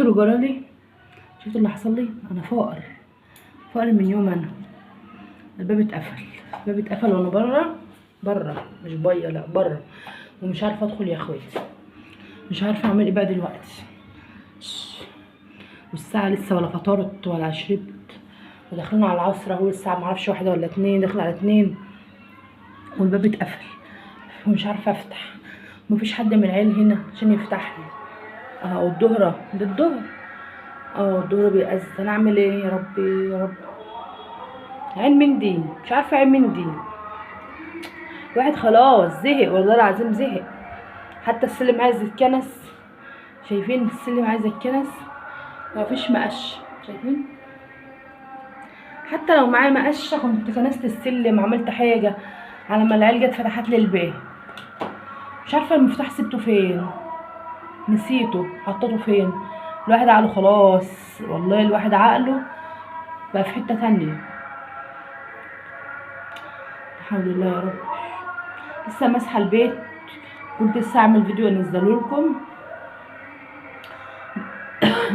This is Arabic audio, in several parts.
شفتوا اللي جرالي؟ شفتوا اللي حصل لي؟ انا فقر من يوم. انا الباب اتقفل وانا بره مش بايه، لا بره، ومش عارفه ادخل يا اخواتي. مش عارفه اعمل ايه بقى دلوقتي، والساعه لسه ولا فطرت ولا شربت، وداخلين على العصر اهو. الساعه معرفش 1 ولا 2، داخله على 2، والباب اتقفل ومش عارفه افتح. مفيش حد من العيال هنا عشان يفتح لي. الظهر ده الظهر بيأذن. انا اعمل ايه يا ربي يا رب؟ عين من دي، مش عارفه عين من دي. الواحد خلاص زهق، والله العظيم زهق. حتى السلم عايز يتكنس، شايفين السلم عايز يتكنس، مفيش مقش، شايفين؟ حتى لو معايا مقشه كنت كنست السلم، عملت حاجه. على ما العيال جت فتحت لي الباب، مش عارفه المفتاح سبته فين، نسيته، حطيته فين. الواحد عقله خلاص، والله الواحد عقله بقى في حته تانية. الحمد لله يا رب. لسه ماسحه البيت، كنت لسه اعمل فيديو انزله لكم،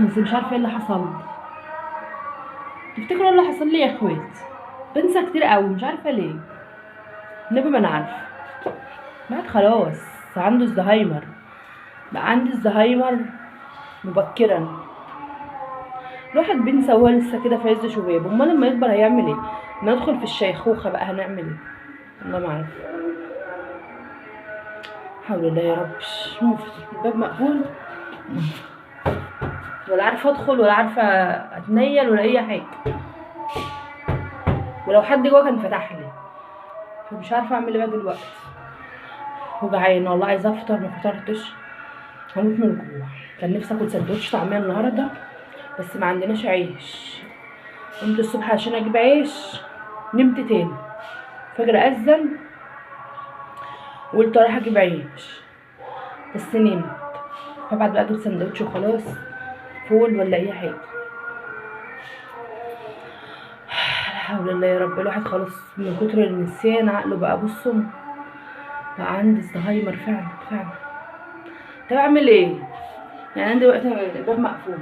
بس مش عارفه ايه اللي حصل لي. تفتكروا ايه اللي حصل لي يا اخواتي؟ بنسى كتير قوي، مش عارفه ليه. النبي ما انا عارفه. بعد خلاص عنده الزهايمر، بقى عندي الزهايمر مبكرا. الواحد بينسى وهو لسه كده في عز شبابه، امال لما يكبر هيعمل ايه؟ ندخل في الشيخوخه بقى هنعمل ايه؟ الله ما عارف. حول الله يا رب. شوف الباب مقفول، ولا عارفه ادخل ولا عارفه اتنيل ولا اي حاجه، ولو حد جوه كان فتح لي. فمش عارفه اعمل ايه بقى دلوقتي. وجعانه والله، عايزه افطر، ما فطرتش، هموت من الجوع. كان نفسي اكل سندوتش طعميه النهارده، بس ما عندناش عيش. قمت الصبح عشان اجيب عيش، نمت تاني، فجر اذن، وقلت اروح اجيب عيش، بس نمت. فبعد بقى اجيب سندوتش وخلاص، فول ولا اي حاجه. لا حول الله يا رب. الواحد خلاص من كتر النسيان عقله بقى، بصوا بقى عندي الزهايمر فعلا. طب اعمل ايه يعني؟ انا دلوقتي الباب مقفول،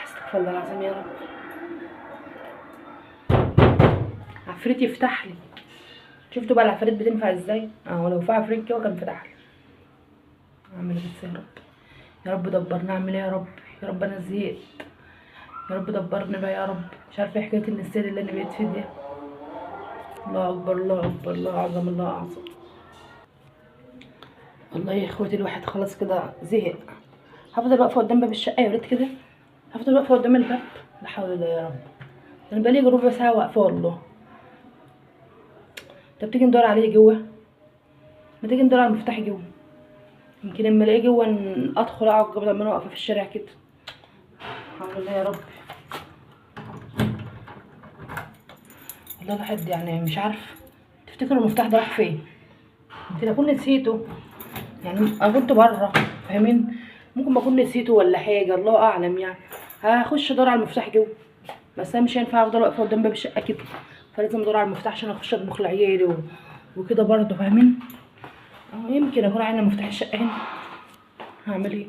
استغفر الله العظيم يا رب. عفريت يفتح لي. شفتوا بقى العفاريت بتنفع ازاي؟ لو في عفريت كده كان فتح لي. اعمل ايه بس يا رب؟ يا رب دبرنا. اعمل ايه يا رب؟ يا رب انا زهقت، يا رب دبرني بقى يا رب. مش عارفه حكايه النسيان اللي انا بقيت فيه دي. الله اكبر الله اكبر، الله اعظم الله اعظم. والله يا اخواتي الواحد خلاص كده زهق. هفضل واقفه قدام باب الشقه يا ولاد كده، هفضل واقفه قدام الباب. لا حول الله يا رب. انا بقالي ربع ساعه واقفه والله. طب تيجي ندور عليه جوه؟ ما تيجي ندور على المفتاح جوه، يمكن اما الاقيه جوه ادخل اقعد قبل ما انا واقفه في الشارع كده. الحمد لله يا رب. والله الواحد يعني مش عارف. تفتكروا المفتاح ده راح فين؟ يمكن اكون نسيته، يعني انا كنت بره، فاهمين؟ ممكن ما اكون نسيته ولا حاجه، الله اعلم يعني. هخش ادور على المفتاح جوه، بس انا مش هينفع افضل واقفه قدام باب الشقه كده، فلازم ادور على المفتاح عشان اخش اطبخ لعيالي وكده برضه، فاهمين؟ يمكن اكون عايزه مفتاح الشقه هنا. هعمل ايه؟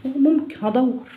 ممكن هدور.